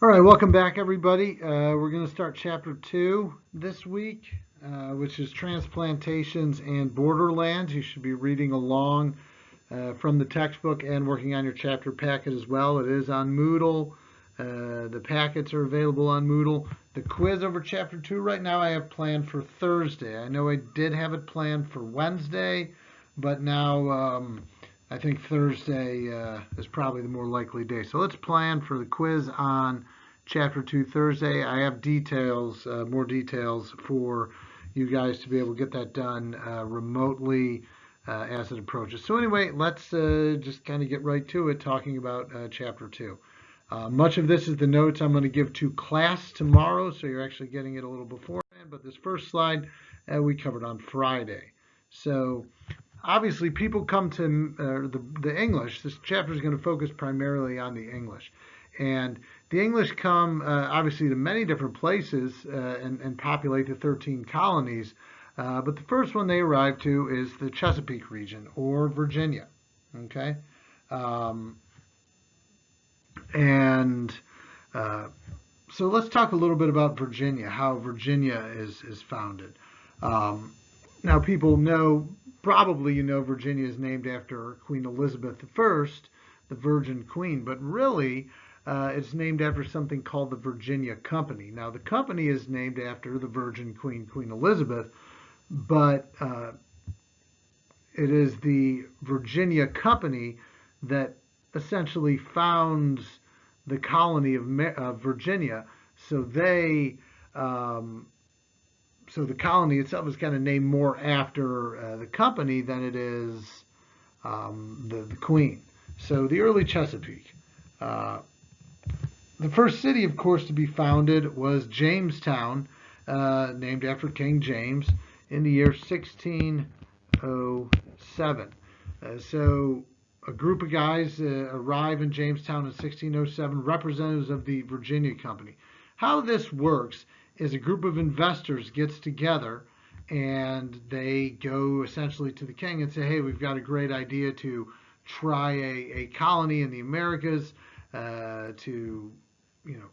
All right, welcome back, everybody. We're going to start chapter 2 this week, which is transplantations and borderlands. You should be reading along from the textbook and working on your chapter packet as well. It is on Moodle. The packets are available on Moodle. The quiz over chapter 2 right now I have planned for Thursday. I know I did have it planned for Wednesday, but now I think Thursday is probably the more likely day. So let's plan for the quiz on Chapter 2 Thursday. I have details, more details for you guys to be able to get that done remotely as it approaches. So anyway, let's just kind of get right to it, talking about Chapter 2. Much of this is the notes I'm going to give to class tomorrow, so you're actually getting it a little beforehand. But this first slide we covered on Friday. So obviously people come to the English. This chapter is going to focus primarily on the English. And the English come obviously to many different places and populate the 13 colonies. But the first one they arrive to is the Chesapeake region or Virginia. Okay. Um, and so let's talk a little bit about Virginia, how Virginia is founded. Um, Now, people know, probably you know, Virginia is named after Queen Elizabeth I, the Virgin Queen, but really it's named after something called the Virginia Company. Now, the company is named after the Virgin Queen, Queen Elizabeth, but it is the Virginia Company that essentially founds the colony of Virginia. So they um, so the colony itself is kind of named more after the company than it is the Queen. So the early Chesapeake. Uh, the first city, of course, to be founded was Jamestown, named after King James, in the year 1607. So a group of guys arrive in Jamestown in 1607, representatives of the Virginia Company. How this works is a group of investors gets together and they go essentially to the king and say, hey, we've got a great idea to try a colony in the Americas to, you know,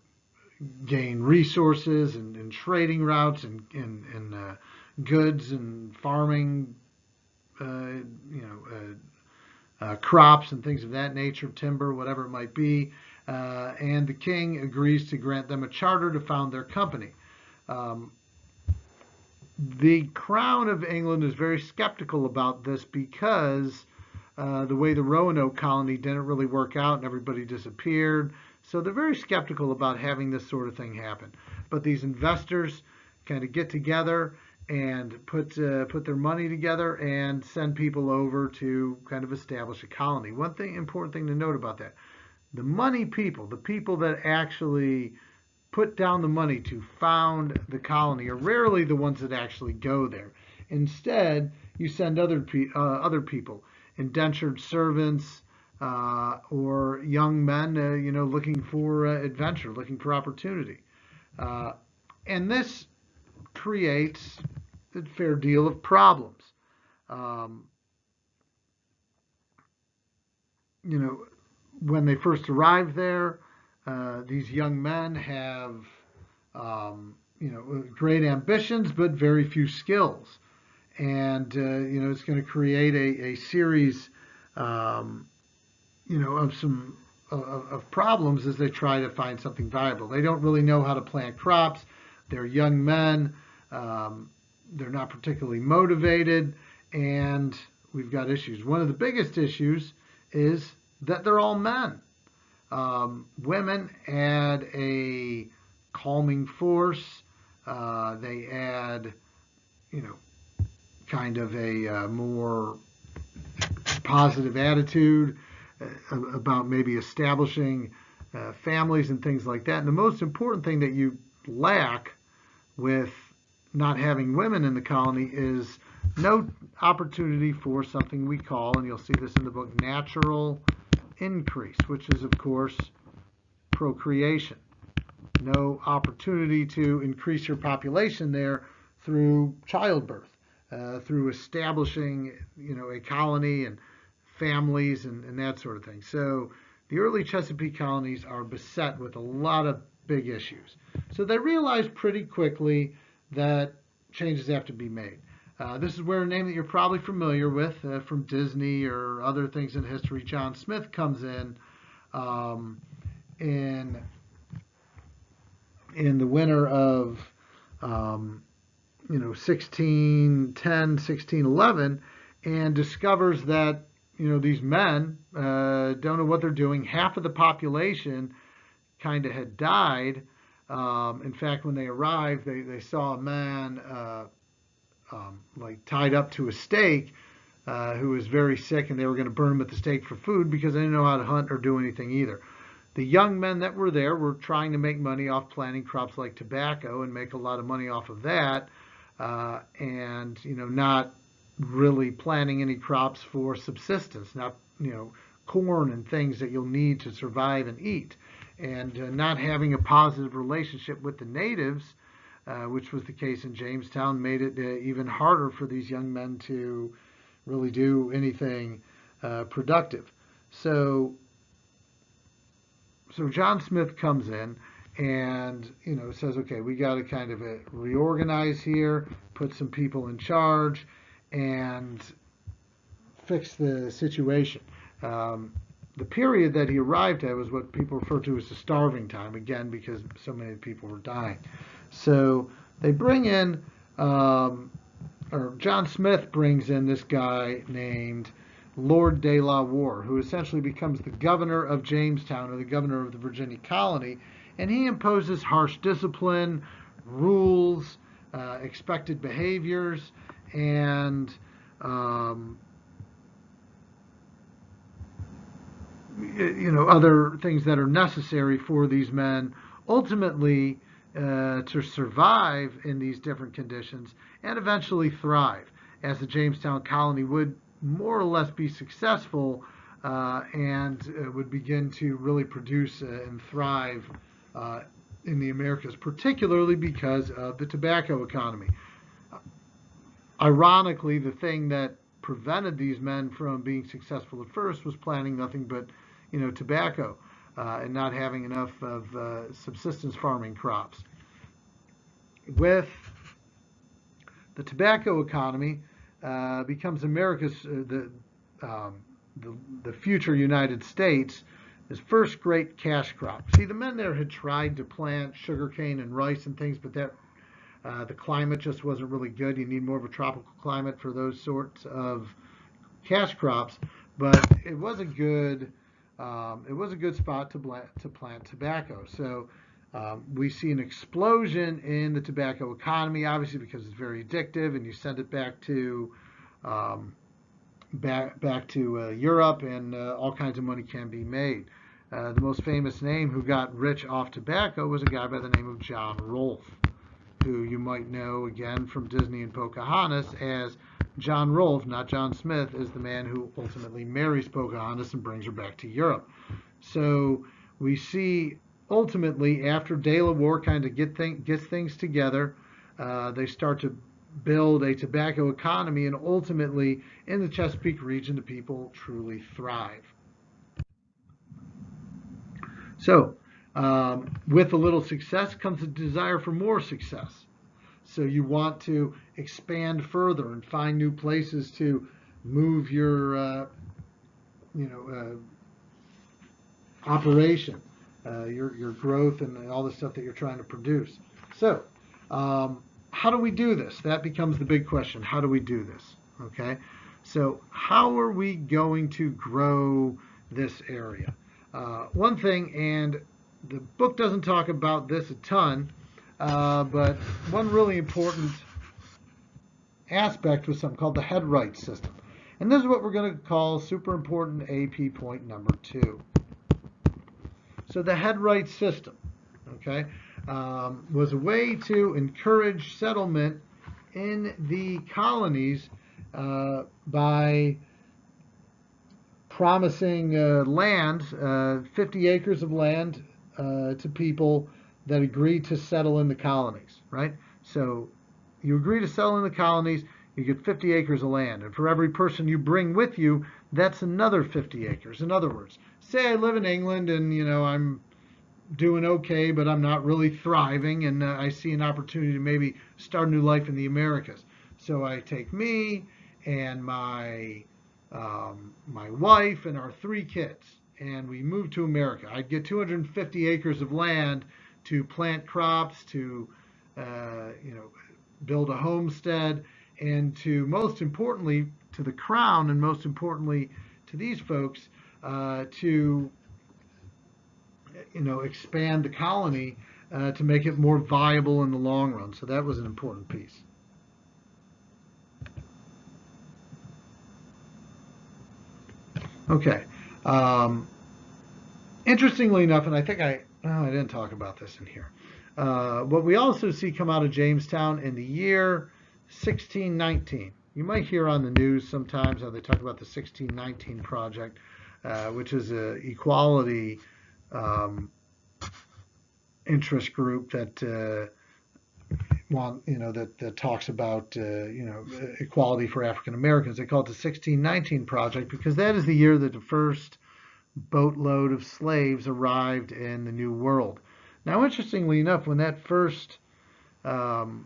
gain resources and trading routes and goods and farming, crops and things of that nature, timber, whatever it might be. And the king agrees to grant them a charter to found their company. Um, the Crown of England is very skeptical about this because the way the Roanoke colony didn't really work out and everybody disappeared. So they're very skeptical about having this sort of thing happen. But these investors kind of get together and put their money together and send people over to kind of establish a colony. One thing, important thing to note about that: the money people, the people that actually put down the money to found the colony, are rarely the ones that actually go there. Instead, you send other people, indentured servants, or young men, looking for adventure, looking for opportunity. Uh, and this creates a fair deal of problems. Um, you know, when they first arrive there, these young men have, great ambitions but very few skills, and it's going to create a series, um, of some of problems as they try to find something viable. They don't really know how to plant crops. They're young men. Um, they're not particularly motivated, and we've got issues. One of the biggest issues is that they're all men. Women add a calming force. They add, you know, kind of a more positive attitude about maybe establishing families and things like that. And the most important thing that you lack with not having women in the colony is no opportunity for something we call, and you'll see this in the book, natural increase, which is, of course, procreation. No opportunity to increase your population there through childbirth, through establishing, a colony and families and that sort of thing. So the early Chesapeake colonies are beset with a lot of big issues. So they realized pretty quickly that changes have to be made. This is where a name that you're probably familiar with from Disney or other things in history, John Smith, comes in in the winter of 1610, 1611, and discovers that these men don't know what they're doing. Half of the population kind of had died. In fact, when they arrived, they saw a man like tied up to a stake who was very sick, and they were going to burn him at the stake for food because they didn't know how to hunt or do anything either. The young men that were there were trying to make money off planting crops like tobacco and make a lot of money off of that, and not really planting any crops for subsistence, not corn and things that you'll need to survive and eat, and not having a positive relationship with the natives, which was the case in Jamestown, made it even harder for these young men to really do anything productive. So John Smith comes in and says, okay, we got to kind of reorganize here, put some people in charge, and fix the situation. The period that he arrived at was what people refer to as the starving time, again, because so many people were dying. So they bring in, or John Smith brings in this guy named Lord de la Warr, who essentially becomes the governor of Jamestown, or the governor of the Virginia colony, and he imposes harsh discipline, rules, expected behaviors, and other things that are necessary for these men ultimately to survive in these different conditions and eventually thrive, as the Jamestown colony would more or less be successful and would begin to really produce and thrive in the Americas, particularly because of the tobacco economy. Ironically, the thing that prevented these men from being successful at first was planting nothing but tobacco and not having enough of subsistence farming crops. With the tobacco economy becomes America's the future United States' first great cash crop. See, the men there had tried to plant sugarcane and rice and things, but that the climate just wasn't really good. You need more of a tropical climate for those sorts of cash crops, but it was a good spot to plant tobacco. So we see an explosion in the tobacco economy, obviously because it's very addictive, and you send it back to Europe, and all kinds of money can be made. The most famous name who got rich off tobacco was a guy by the name of John Rolfe, who you might know again from Disney and Pocahontas as John Rolfe, not John Smith, is the man who ultimately marries Pocahontas and brings her back to Europe. So we see ultimately after De La Warr kind of gets things together, they start to build a tobacco economy, and ultimately in the Chesapeake region the people truly thrive. So with a little success comes a desire for more success. So you want to expand further and find new places to move your operation, your growth, and all the stuff that you're trying to produce. So how do we do this? That becomes the big question. How do we do this? Okay, so how are we going to grow this area? One thing, and the book doesn't talk about this a ton, but one really important aspect was something called the headright system. And this is what we're going to call super important AP point number 2. So the headright system, okay, was a way to encourage settlement in the colonies by promising land, 50 acres of land to people that agree to settle in the colonies, right? So you agree to settle in the colonies, you get 50 acres of land. And for every person you bring with you, that's another 50 acres. In other words, say I live in England and, I'm doing okay, but I'm not really thriving, and I see an opportunity to maybe start a new life in the Americas. So I take me and my wife and our 3 kids, and we move to America. I'd get 250 acres of land to plant crops, to build a homestead, and to most importantly to the crown, and most importantly to these folks, to expand the colony to make it more viable in the long run. So that was an important piece. Okay. Um, Interestingly enough, and I think I didn't talk about this in here. What we also see come out of Jamestown in the year 1619. You might hear on the news sometimes how they talk about the 1619 project, which is a equality interest group that that talks about equality for African Americans. They call it the 1619 project because that is the year that the first boatload of slaves arrived in the New World. Now, interestingly enough, when that first boat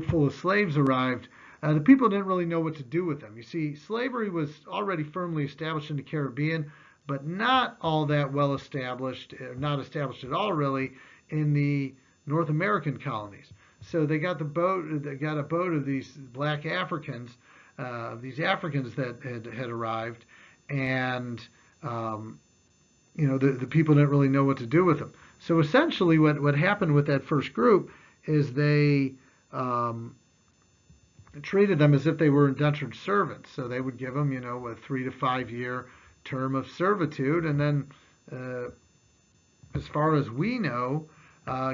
full of slaves arrived, the people didn't really know what to do with them. You see, slavery was already firmly established in the Caribbean, but not all that well established, not established at all really, in the North American colonies. So they got a boat of these black Africans, these Africans that had arrived, and the people didn't really know what to do with them. So essentially, what happened with that first group is they treated them as if they were indentured servants. So they would give them, a 3 to 5 year term of servitude, and then, as far as we know,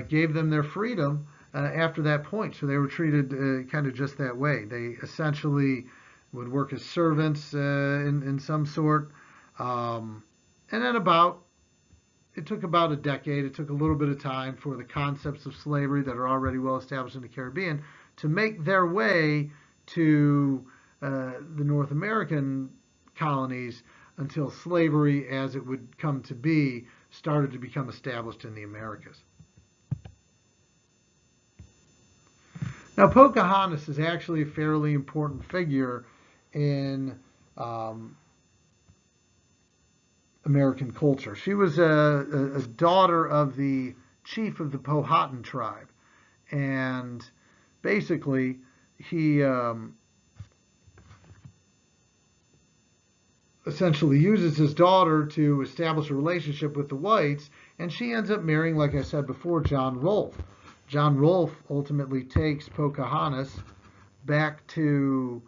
gave them their freedom after that point. So they were treated kind of just that way. They essentially would work as servants in some sort. And then it took about a decade. It took a little bit of time for the concepts of slavery that are already well established in the Caribbean to make their way to the North American colonies until slavery, as it would come to be, started to become established in the Americas. Now, Pocahontas is actually a fairly important figure in American culture. She was a daughter of the chief of the Powhatan tribe, and basically he essentially uses his daughter to establish a relationship with the whites, and she ends up marrying, like I said before, John Rolfe. John Rolfe ultimately takes Pocahontas back to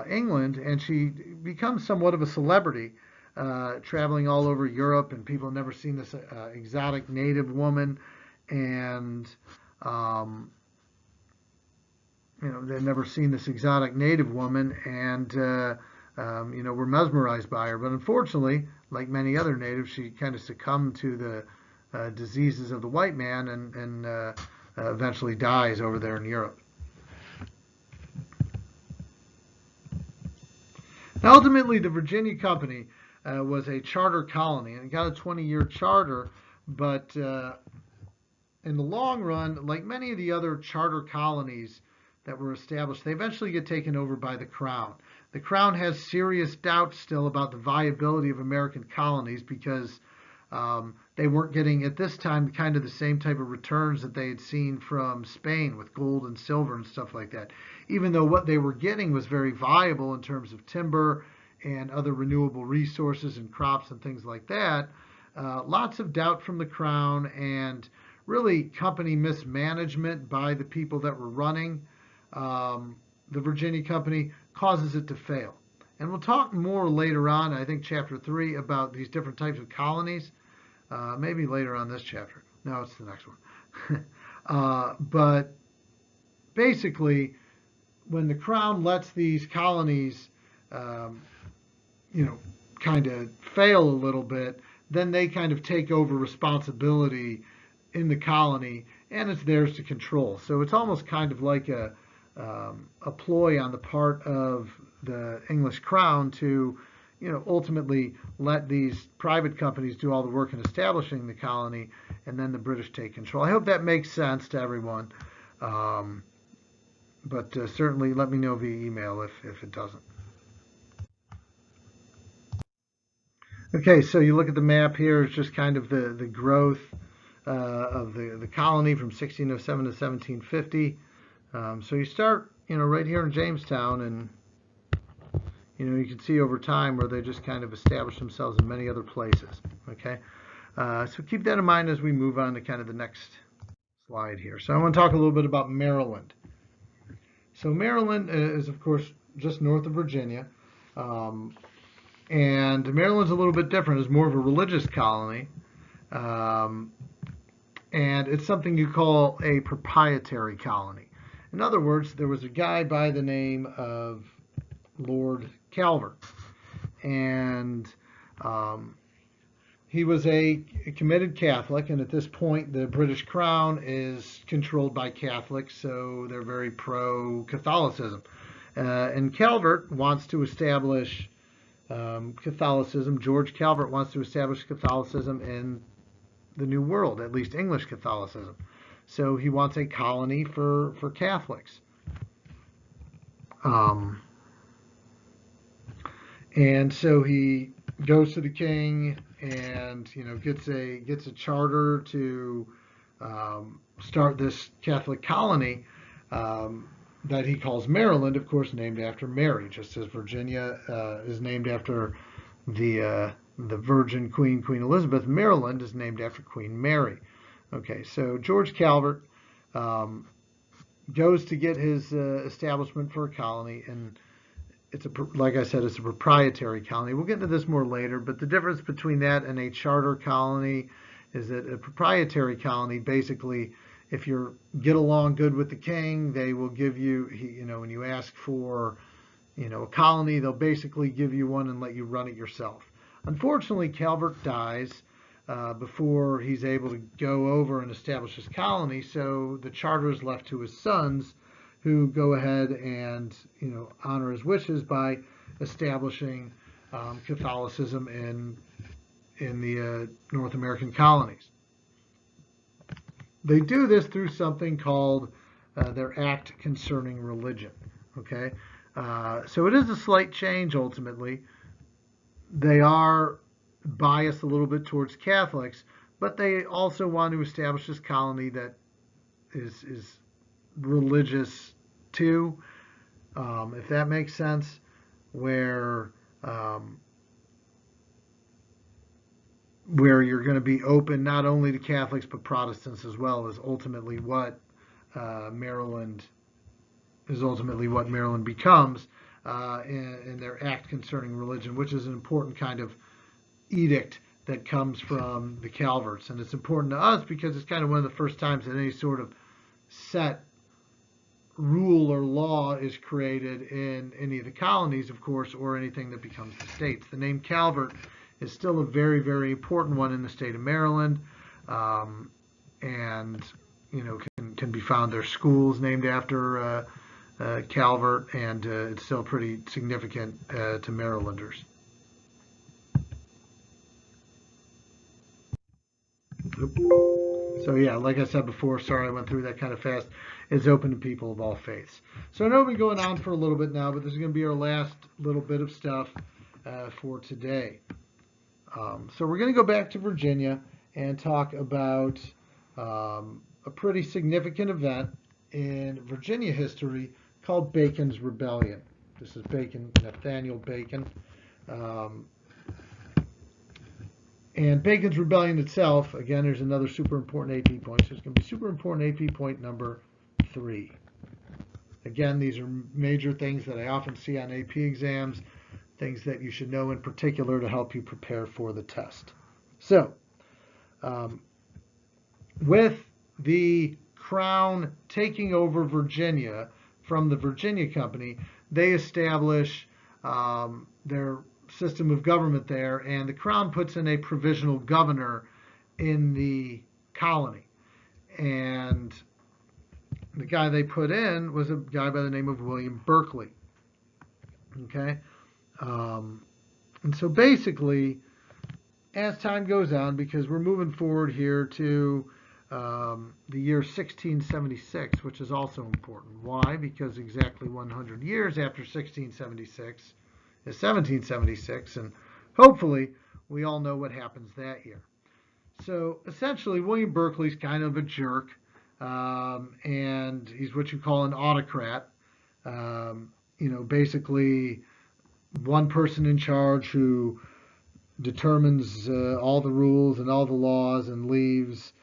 England, and she becomes somewhat of a celebrity, traveling all over Europe, and people have never seen this exotic native woman, and they've never seen this exotic native woman, and were mesmerized by her. But unfortunately, like many other natives, she kind of succumbed to the diseases of the white man, and eventually dies over there in Europe. Now, ultimately, the Virginia Company was a charter colony, and it got a 20-year charter, but in the long run, like many of the other charter colonies that were established, they eventually get taken over by the Crown. The Crown has serious doubts still about the viability of American colonies because they weren't getting, at this time, kind of the same type of returns that they had seen from Spain with gold and silver and stuff like that. Even though what they were getting was very viable in terms of timber and other renewable resources and crops and things like that, lots of doubt from the Crown and really company mismanagement by the people that were running the Virginia Company causes it to fail. And we'll talk more later on, I think chapter 3, about these different types of colonies. Maybe later on this chapter. No, it's the next one. But basically, when the Crown lets these colonies, kind of fail a little bit, then they kind of take over responsibility in the colony, and it's theirs to control. So it's almost kind of like a ploy on the part of the English Crown to ultimately let these private companies do all the work in establishing the colony, and then the British take control. I hope that makes sense to everyone. But certainly let me know via email if it doesn't. Okay, so you look at the map here, it's just kind of the growth of the colony from 1607 to 1750. So you start, right here in Jamestown, and you can see over time where they just kind of establish themselves in many other places. Okay, so keep that in mind as we move on to kind of the next slide here. So I want to talk a little bit about Maryland. So Maryland is, of course, just north of Virginia. And Maryland's a little bit different. It's more of a religious colony. And it's something you call a proprietary colony. In other words, there was a guy by the name of Lord Calvert. And he was a committed Catholic, and at this point the British Crown is controlled by Catholics, so they're very pro-Catholicism. And Calvert wants to establish Catholicism. George Calvert wants to establish Catholicism in the New World, at least English Catholicism. So he wants a colony for Catholics. And so he goes to the king and gets a charter to start this Catholic colony that he calls Maryland, of course, named after Mary, just as Virginia is named after the Virgin Queen Elizabeth. Maryland is named after Queen Mary. Okay, so George Calvert goes to get his establishment for a colony, and like I said, it's a proprietary colony. We'll get into this more later, but the difference between that and a charter colony is that a proprietary colony, basically, if you get along good with the king, they will give you, when you ask for, a colony, they'll basically give you one and let you run it yourself. Unfortunately, Calvert dies before he's able to go over and establish his colony, so the charter is left to his sons, who go ahead and honor his wishes by establishing Catholicism in the North American colonies. They do this through something called their Act Concerning Religion. Okay, so it is a slight change ultimately. They are biased a little bit towards Catholics, but they also want to establish this colony that is religious too, if that makes sense, where you're going to be open not only to Catholics but Protestants as well, is ultimately what Maryland becomes in their Act Concerning Religion, which is an important kind of edict that comes from the Calverts. And it's important to us because it's kind of one of the first times that any sort of set rule or law is created in any of the colonies, of course, or anything that becomes the states. The name Calvert is still a very, very important one in the state of Maryland, and can be found. There's schools named after Calvert, and it's still pretty significant to Marylanders. So yeah, like I said before, sorry I went through that kind of fast. It's open to people of all faiths. So I know we've been going on for a little bit now, but this is going to be our last little bit of stuff for today. So we're going to go back to Virginia and talk about a pretty significant event in Virginia history called Bacon's Rebellion. This is Nathaniel Bacon. And Bacon's Rebellion itself, again, there's another super important AP point. So it's going to be super important AP point number 3. Again, these are major things that I often see on AP exams, things that you should know in particular to help you prepare for the test. So, with the Crown taking over Virginia from the Virginia Company, they establish their system of government there, and the Crown puts in a provisional governor in the colony. And the guy they put in was a guy by the name of William Berkeley. Okay? And so basically, as time goes on, because we're moving forward here to the year 1676, which is also important. Why? Because exactly 100 years after 1676 is 1776, and hopefully we all know what happens that year. So essentially, William Berkeley's kind of a jerk, and he's what you call an autocrat. Basically one person in charge who determines all the rules and all the laws and leaves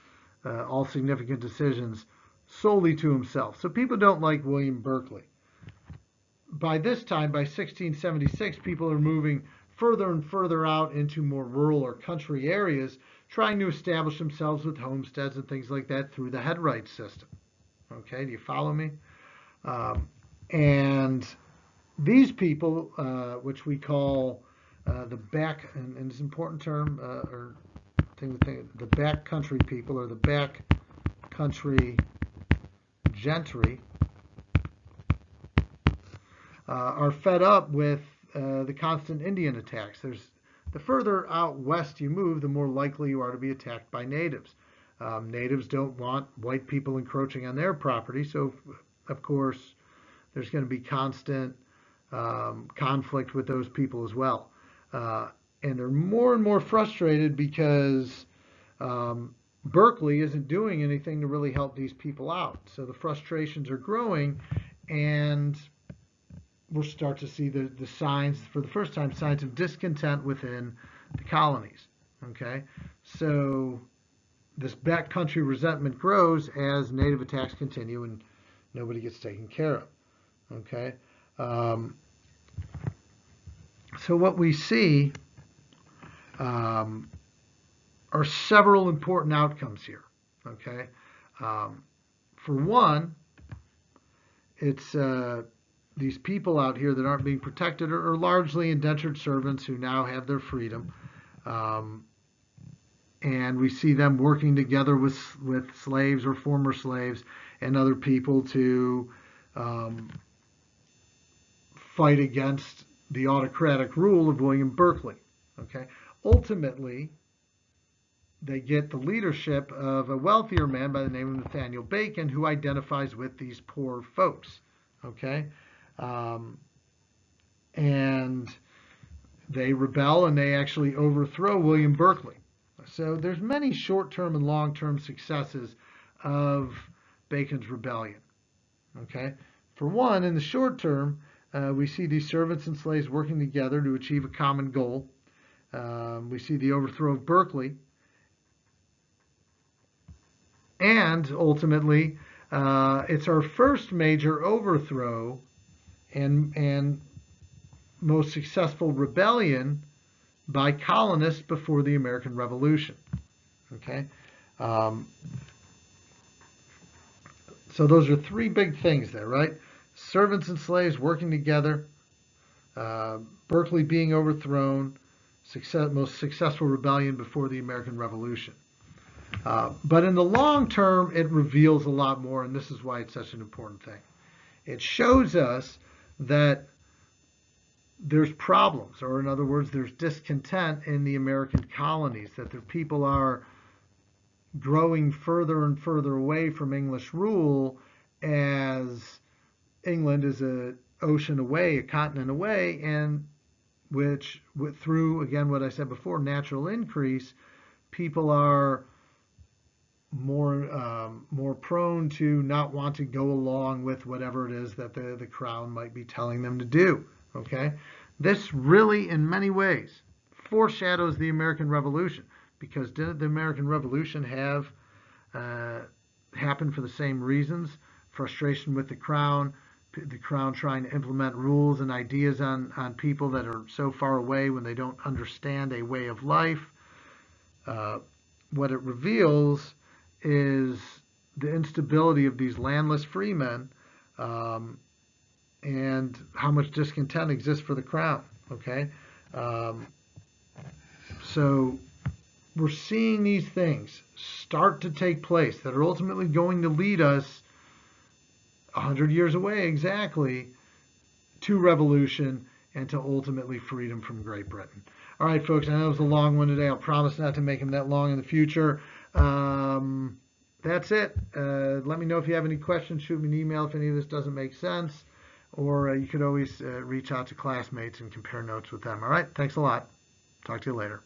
all significant decisions solely to himself. So people don't like William Berkeley. By this time, by 1676, people are moving further and further out into more rural or country areas, trying to establish themselves with homesteads and things like that through the headright system. Okay, do you follow me? And these people, which we call the back, and it's an important term, the back country people, or the back country gentry, are fed up with the constant Indian attacks. The further out west you move, the more likely you are to be attacked by natives. Natives don't want white people encroaching on their property, so of course there's going to be constant conflict with those people as well. And they're more and more frustrated because Berkeley isn't doing anything to really help these people out. So the frustrations are growing, and we'll start to see the signs, for the first time, signs of discontent within the colonies. Okay, so this backcountry resentment grows as native attacks continue and nobody gets taken care of. Okay, so what we see are several important outcomes here. Okay, for one, it's these people out here that aren't being protected are largely indentured servants who now have their freedom. And we see them working together with slaves or former slaves and other people to fight against the autocratic rule of William Berkeley. Okay, ultimately, they get the leadership of a wealthier man by the name of Nathaniel Bacon, who identifies with these poor folks. Okay, and they rebel and they actually overthrow William Berkeley. So there's many short-term and long-term successes of Bacon's rebellion. Okay, for one, in the short term, we see these servants and slaves working together to achieve a common goal. We see the overthrow of Berkeley, and ultimately, it's our first major overthrow and most successful rebellion by colonists before the American Revolution. Okay, so those are three big things there, right? Servants and slaves working together, Berkeley being overthrown, most successful rebellion before the American Revolution. But in the long term, it reveals a lot more, and this is why it's such an important thing. It shows us that there's problems, or in other words, there's discontent in the American colonies, that the people are growing further and further away from English rule as England is an ocean away, a continent away, and which through, again, what I said before, natural increase, people are more prone to not want to go along with whatever it is that the crown might be telling them to do. Okay, this really, in many ways, foreshadows the American Revolution, because didn't the American Revolution have happened for the same reasons? Frustration with the crown trying to implement rules and ideas on people that are so far away when they don't understand a way of life. What it reveals is the instability of these landless freemen, and how much discontent exists for the crown. Okay, so we're seeing these things start to take place that are ultimately going to lead us 100 years away exactly to revolution and to ultimately freedom from Great Britain. All right, folks, I know it was a long one today. I'll promise not to make them that long in the future. That's it. Let me know if you have any questions. Shoot me an email if any of this doesn't make sense. Or you could always reach out to classmates and compare notes with them. All right, thanks a lot. Talk to you later.